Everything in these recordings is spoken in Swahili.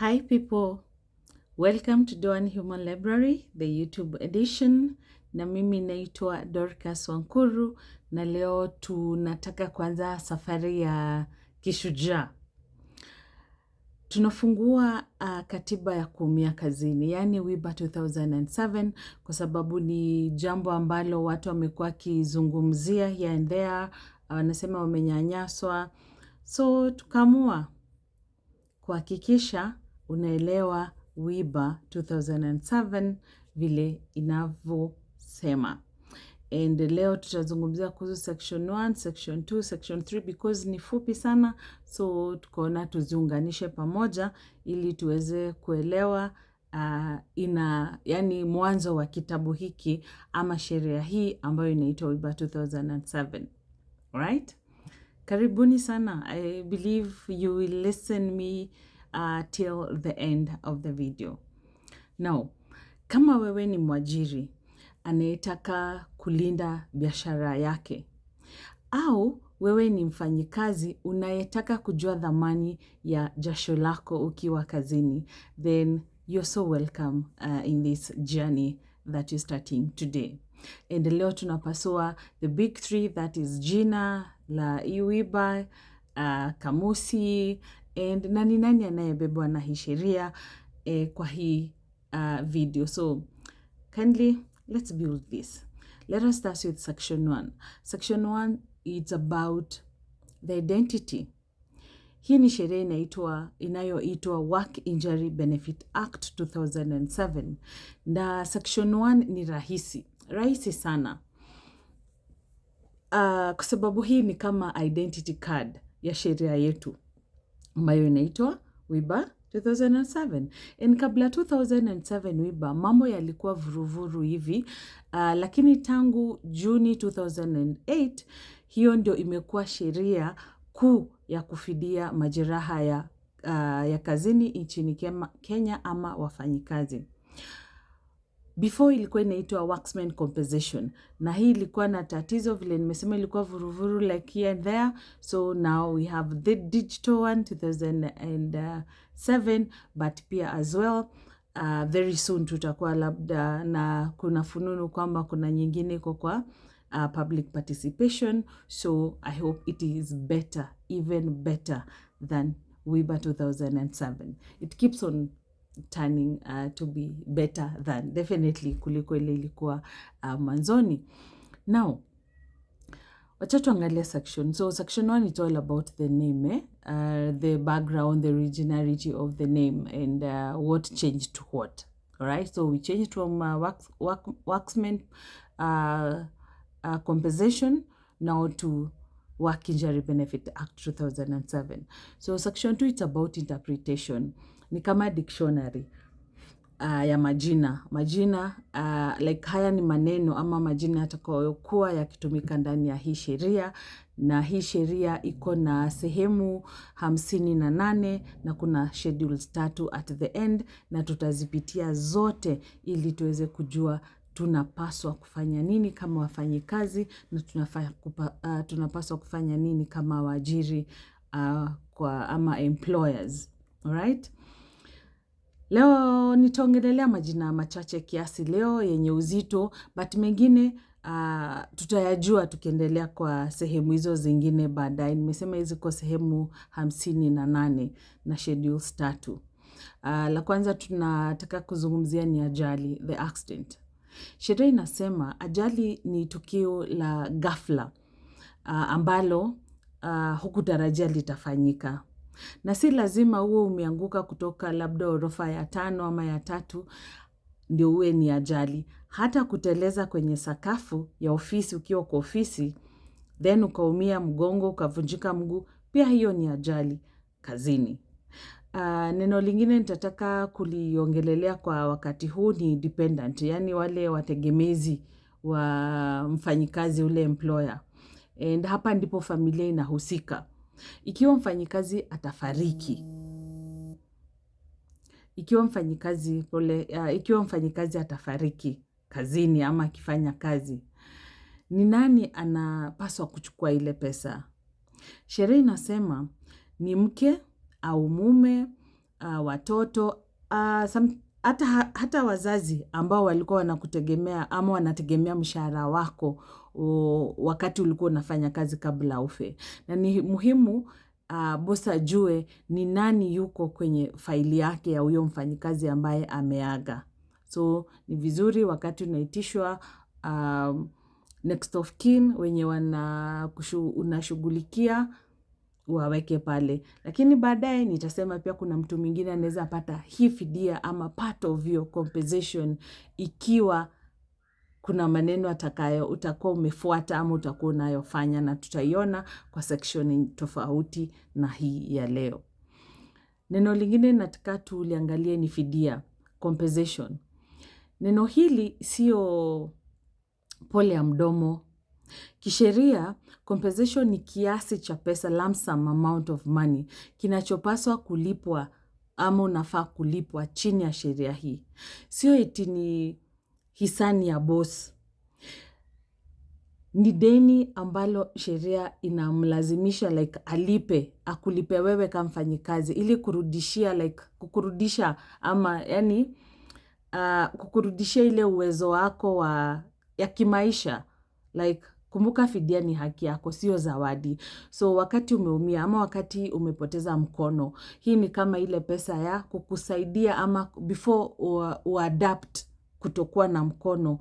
Hi people, welcome to Doan Human Library, the YouTube edition. Na mimi naitwa Dorcas Wankuru na leo tunataka kuanza safari ya kishujaa. Tunafungua katiba ya kuumia kazini, yani WIBA 2007, kwa sababu ni jambo ambalo watu wamekuwa kizungumzia here and there, wanasema wamenyanyaswa. So tukaamua kuhakikisha unaelewa WIBA 2007 vile inavyosema. And leo tutazungumzia kuhusu section 1, section 2, section 3 because ni fupi sana, so tukaona tuziunganishe pamoja ili tuweze kuelewa yani mwanzo wa kitabu hiki ama sheria hii ambayo inaitwa WIBA 2007. Alright? Karibuni sana. I believe you will listen me till the end of the video. Now, kama wewe ni mwajiri anayetaka kulinda biashara yake, au wewe ni mfanyikazi unayetaka kujua thamani ya jasho lako ukiwa kazini, then you're so welcome in this journey that you're starting today. And leo tunapasua the big three, that is jina la WIBA, kamusi, and nani anayebebwa na hii sheria kwa hii video. So kindly, let's build this. Let us start with section 1. Section 1, it's about the identity. Hii ni sheria inayoitwa Work Injury Benefit Act 2007. Na section 1 ni rahisi sana. Kwa sababu hii ni kama identity card ya sheria yetu ambayo inaitwa WIBA 2007. And kabla 2007 WIBA mambo yalikuwa vuruvuru hivi, lakini tangu Juni 2008 hiyo ndio imekuwa sheria kuu ya kufidia majeraha ya kazini nchini Kenya ama wafanyikazi. Before ilikuwa inaitwa Workmen Compensation, na hii ilikuwa na tatizo vile nimesema, ilikuwa vuruvuru like here and there. So now we have the digital one 2007, but pia as well very soon tutakuwa labda, na kuna fununu kwamba kuna nyingine iko kwa public participation. So I hope it is better, even better than WIBA 2007. It keeps on turning to be better than, definitely, kuliko ile ilikuwa mwanzoni. Now, wacha tuangalia section. So section 1 is all about the name, the background, the originality of the name, and what changed to what. Alright, so we changed from Workmen Compensation now to Work Injury Benefit Act 2007. So section 2, it's about interpretation. Ni kama dictionary ya majina. Like haya ni maneno ama majina yatakayokuwa yakitumika ndani ya hii sheria, na hii sheria iko na sehemu 58 na kuna schedules 3 at the end, na tutazipitia zote ili tuweze kujua tunapaswa kufanya nini kama wafanyikazi na tunapaswa kufanya nini kama waajiri ama employers. Alright? Leo nitaongelelea majina machache kiasi leo yenye uzito, but mengine tutayajua tukiendelea kwa sehemu hizo zingine baadaye. Nimesema hizi kwa sehemu 58 na schedules 3. La kwanza tunataka kuzungumzia ni ajali, the accident. Sheria inasema ajali ni tukio la ghafla ambalo hukutarajia litafanyika. Na si lazima uwe umeanguka kutoka labda orofa ya 5 ama ya 3 ndio uwe ni ajali. Hata kuteleza kwenye sakafu ya ofisi ukiwa kwa ofisi, then ukaumia mgongo, ukavunjika mguu, pia hiyo ni ajali kazini. Neno lingine nitataka kuliongelelea kwa wakati huu ni dependent, yani wale wategemezi wa mfanyikazi, ule employer. And hapa ndipo familia inahusika. Ikiwa mfanyikazi atafariki, ikiwa mfanyikazi atafariki kazini ama akifanya kazi, ni nani anapaswa kuchukua ile pesa? Sheria inasema ni mke au mume watoto, hata wazazi ambao walikuwa wanakutegemea ama wanategemea mshahara wako wakati ulikuwa unafanya kazi kabla ufe. Na ni muhimu boss ajue ni nani yuko kwenye faili yake ya huyo mfanyikazi ambaye ameaga. So ni vizuri wakati unaitishwa next of kin wenye unashughulikia waweke pale. Lakini baadaye nitasema pia kuna mtu mwingine anaweza pata hii fidia ama part of your compensation ikiwa kuna maneno utakuwa umefuata ama utakuwa unayofanya, na tutaiona kwa section tofauti na hii ya leo. Neno lingine nataka tuliangalie ni fidia, compensation. Neno hili sio pole ya mdomo. Kisheria, compensation ni kiasi cha pesa, lump sum amount of money, kinachopaswa kulipwa ama unafaa kulipwa chini ya sheria hii. Sio eti ni hisani ya boss. Ni deni ambalo sheria inamlazimisha akulipe wewe kama mfanyikazi ili kukurudisha ama yani kukurudishia ile uwezo wako ya kimaisha. Kumbuka fidia ni haki yako, sio zawadi. So wakati umeumia ama wakati umepoteza mkono, hii ni kama ile pesa ya kukusaidia ama before uadapt kutokuwa na mkono,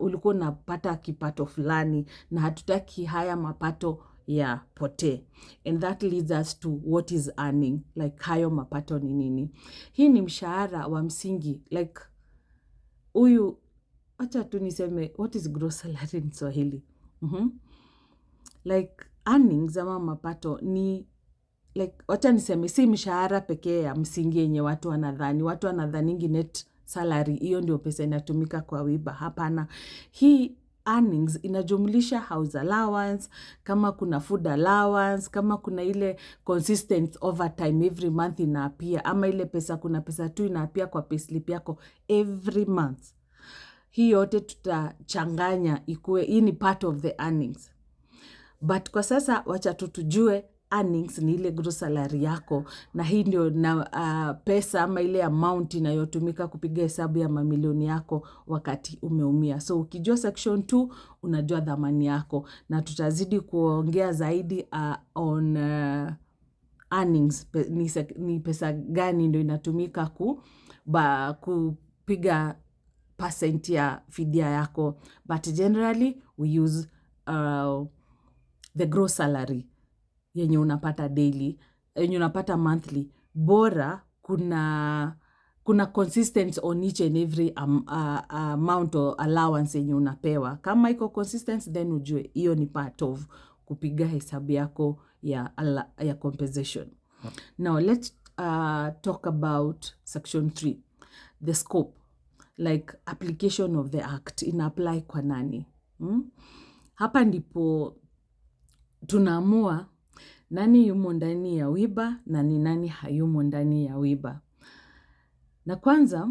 ulikuwa unapata kipato fulani na hatutaki haya mapato ya pote. And that leads us to what is earning, hayo mapato ni nini. Hii ni mshahara wa msingi, acha tu niseme what is gross salary in Swahili. Earnings ama mapato ni acha niseme si mshahara pekee ya msingi yenye watu wanadhaningi net salary, hiyo ndio pesa inatumika kwa WIBA. Hapana, hii earnings inajumlisha house allowance, kama kuna food allowance, kama kuna ile consistent overtime every month inaapia, ama ile pesa kuna pesa tu inaapia kwa payslip yako every month. Hii yote tutachanganya ikuwe, hii ni part of the earnings. But kwa sasa wacha tujue earnings ni ile gross salary yako, na hii ndio pesa ama ile amount inayotumika kupiga hesabu ya mamilioni yako wakati umeumia. So ukijua section 2 unajua dhamani yako, na tutazidi kuongea zaidi on earnings, ni pesa gani ndio inatumika kupiga percent ya fidia yako. But generally we use the gross salary yenye unapata daily, yenye unapata monthly. Bora kuna consistent on each and every amount or allowance yenye unapewa. Kama iko consistent, then ujue hiyo ni part of kupiga hesabu yako ya compensation. Now let's talk about section 3, the scope, application of the act, ina apply kwa nani. Hapa ndipo tunaamua nani yumo ndani ya WIBA na ni nani hayumo ndani ya WIBA. Na kwanza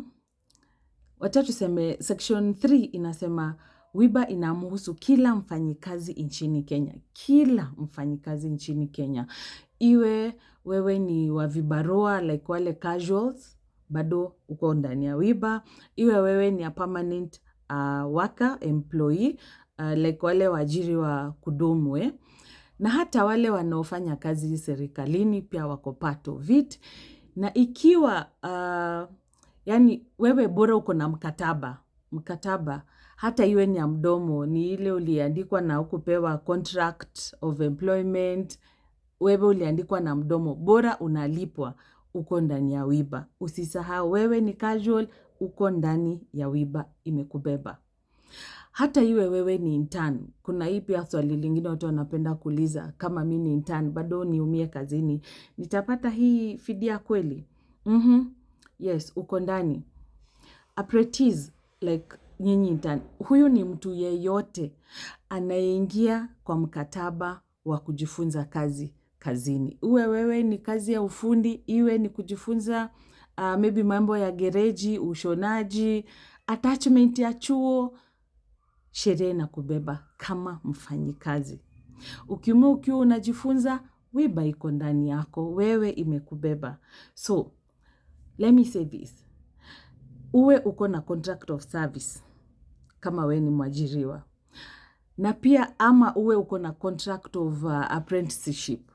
wacha tuseme section 3 inasema WIBA inamhusu kila mfanyikazi nchini Kenya. Kila mfanyikazi nchini Kenya. Iwe wewe ni wa vibarua wale casuals, bado uko ndani ya WIBA. Iwe wewe ni a permanent worker, employee, wale waajiri wa kudumu, na hata wale wanaofanya kazi serikalini pia wako part of it. Na ikiwa yani wewe bora uko na mkataba, hata iwe ni ya mdomo, ni ile uliandikwa na ukupewa contract of employment, wewe uliandikwa na mdomo, bora unalipwa, uko ndani ya WIBA. Usisahau wewe ni casual, uko ndani ya WIBA, imekubeba. Hata iwe wewe ni intern. Kuna hii pia swali lingine watu wanapenda kuuliza, kama mimi ni intern bado niumie kazini, nitapata hii fidia kweli? Yes, uko ndani. Apprentice, nyinyi intern, huyu ni mtu yeyote anayeingia kwa mkataba wa kujifunza kazini. Uwe wewe ni kazi ya ufundi, iwe ni kujifunza maybe mambo ya gereji, ushonaji, attachment ya chuo, sheria inakubeba kama mfanyikazi. Ukiwa unajifunza, WIBA iko ndani yako, wewe imekubeba. So let me say this, uwe uko na contract of service kama we ni mwajiriwa, na pia ama uwe uko na contract of apprenticeship,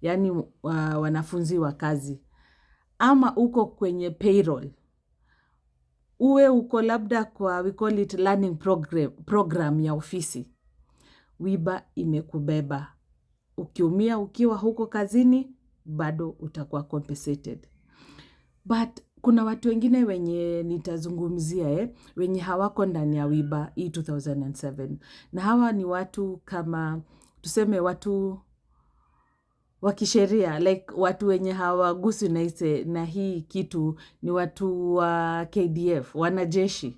yani wanafunzi wa kazi, ama uko kwenye payroll, uwe uko labda kwa we call it learning program ya ofisi, WIBA imekubeba. Ukiumia ukiwa huko kazini, bado utakuwa compensated. But kuna watu wengine wenye nitazungumzia wenye hawako ndani ya WIBA hii 2007. Na hawa ni watu kama, tuseme watu wakisheria, like watu wenye hawagusi na hii kitu ni watu wa KDF, wanajeshi.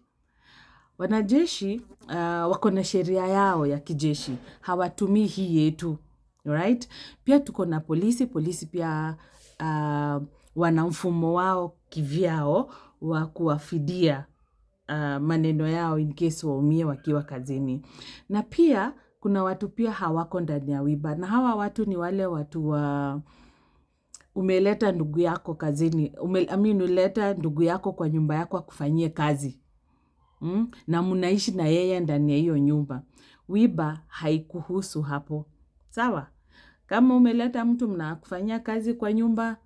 Wanajeshi wako na sheria yao ya kijeshi, hawatumii hii yetu, right? Pia tuko na polisi pia wana mfumo wao kivyao wa kuwafidia maneno yao in case waumie wakiwa kazini. Na pia kuna watu pia hawako ndani ya WIBA, na hawa watu ni wale watu umeleta ndugu yako kazini, umeleta ndugu yako kwa nyumba yako akufanyie kazi. Na mnaishi na yeye ndani ya hiyo nyumba. WIBA haikuhusu hapo. Sawa? Kama umeleta mtu mnakufanyia kazi kwa nyumba,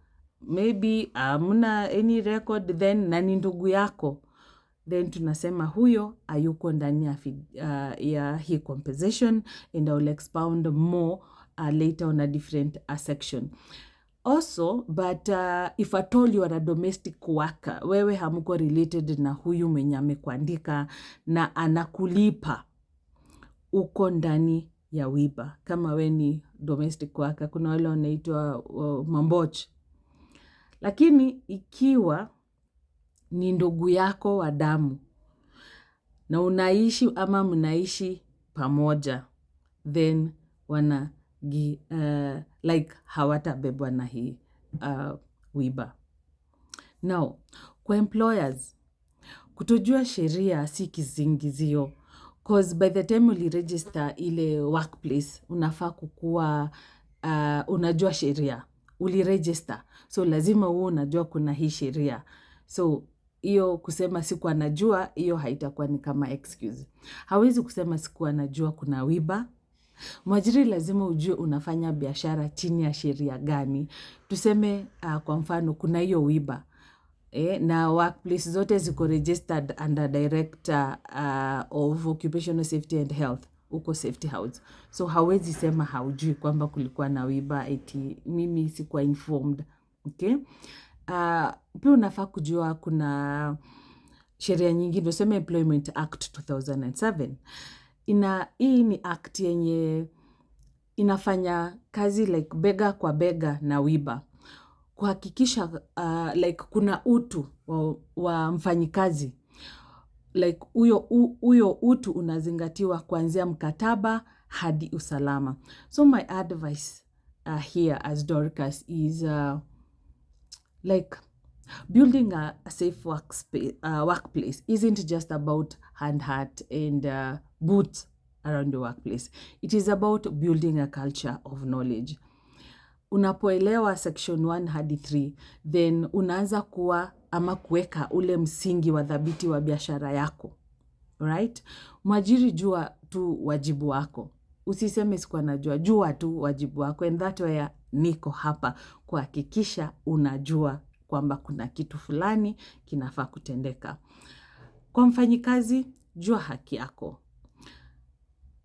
maybe hamna any record, then na ni ndugu yako, then tunasema huyo hayuko ndani ya hii compensation, and I will expound more later on a different section. Also, but if at all you are a domestic worker, wewe hamuko related na huyu mwenye amekuandika na anakulipa, uko ndani ya WIBA. Kama we ni domestic worker, kuna wale wanaitwa mamboch. Lakini ikiwa ni ndugu yako wa damu na unaishi ama mnaishi pamoja, then like hawatabebwa na hii WIBA. Now, kwa employers, kutojua sheria si kizingizio, cause by the time uliregister ile workplace, unafaa kukuwa unajua sheria, uliregister, so lazima uwe unajua kuna hii sheria. So hiyo kusema sikuwa najua, hiyo haitakuwa ni kama excuse. Hawezi kusema sikuwa najua kuna WIBA. Mwajiri lazima ujue unafanya biashara chini ya sheria gani. Tuseme kwa mfano kuna hiyo WIBA. Na workplace zote ziko registered under Director of Occupational Safety and Health, uko Safety House. So hawezi sema haujui kwamba kulikuwa na WIBA, eti mimi sikuwa informed. Okay? Pia unafaa kujua kuna sheria nyingine, tuseme Employment Act 2007. Hii ni act yenye inafanya kazi like bega kwa bega na WIBA, kuhakikisha like kuna utu wa mfanyikazi, like huyo utu unazingatiwa kuanzia mkataba hadi usalama. So my advice here as Dorcas is like building a safe workplace isn't just about hand, heart, and boots around the workplace. It is about building a culture of knowledge. Unapoelewa section 1 hadi 3, then unaanza kuwa ama kuweka ule msingi wa dhabiti wa biashara yako. Right? Mwajiri, jua tu wajibu wako. Usiseme sikuwa najua, jua tu wajibu wako. And that way niko hapa kuhakikisha unajua kwamba kuna kitu fulani kinafaa kutendeka. Kwa mfanyikazi, jua haki yako.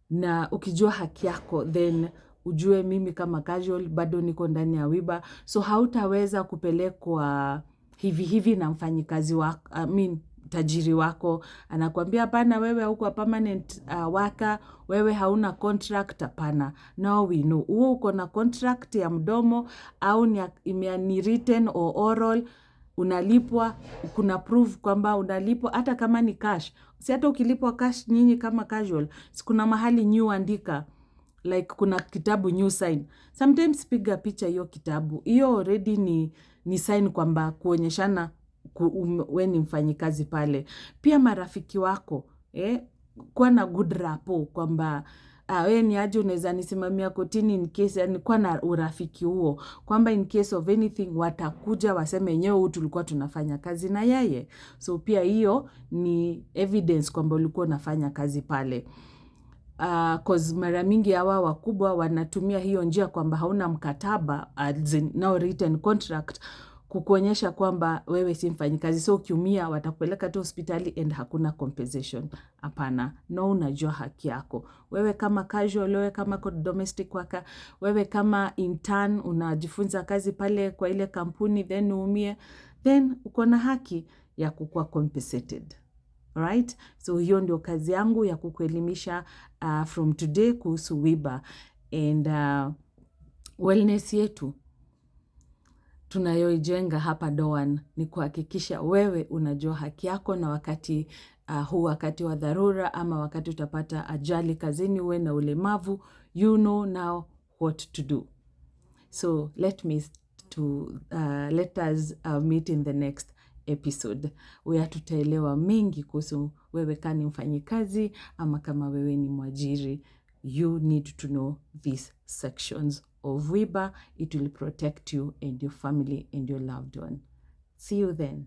Na ukijua haki yako, then ujue mimi kama casual bado niko ndani ya WIBA. So hautaweza kupelekwa hivi na mfanyikazi wako, tajiri wako anakuambia hapana, wewe hauko permanent worker, wewe hauna contract. Hapana. Now we know uwe uko na contract ya mdomo au ni written or oral, unalipwa, kuna proof kwamba unalipwa, hata kama ni cash. Si hata ukilipwa cash nyinyi kama casual, kuna mahali new andika, like kuna kitabu new sign. Sometimes piga picha hiyo kitabu. Hiyo already ni sign kwamba kuonyeshana we ni mfanyikazi pale. Pia marafiki wako, kuwa na good rapport kwamba we ni aje unaweza nisimamia kotini in case, yani kwa na urafiki huo kwamba in case of anything watakuja waseme yenyewe huyu tulikuwa tunafanya kazi na yeye. So pia hiyo ni evidence kwamba ulikuwa unafanya kazi pale. Cause mara mingi hawa wakubwa wanatumia hiyo njia kwamba hauna mkataba, as in no written contract, kukuonyesha kwamba wewe si mfanyikazi. So ukiumia watakupeleka tu hospitali and hakuna compensation. Hapana, no, unajua haki yako. Wewe kama casual, wewe kama domestic worker, wewe kama intern unajifunza kazi pale kwa ile kampuni, then uumie, then uko na haki ya kukuwa compensated. Right? So hiyo ndio kazi yangu ya kukuelimisha from today kuhusu WIBA and wellness yetu tunayoijenga hapa Doan ni kuhakikisha wewe unajua haki yako, na wakati huu wakati wa dharura ama wakati utapata ajali kazini, uwe na ulemavu, you know now what to do. So let us meet in the next episode where tutaelewa mengi kuhusu wewe kama ni mfanyikazi ama kama wewe ni mwajiri. You need to know these sections of WIBA. It will protect you and your family and your loved one. See you then.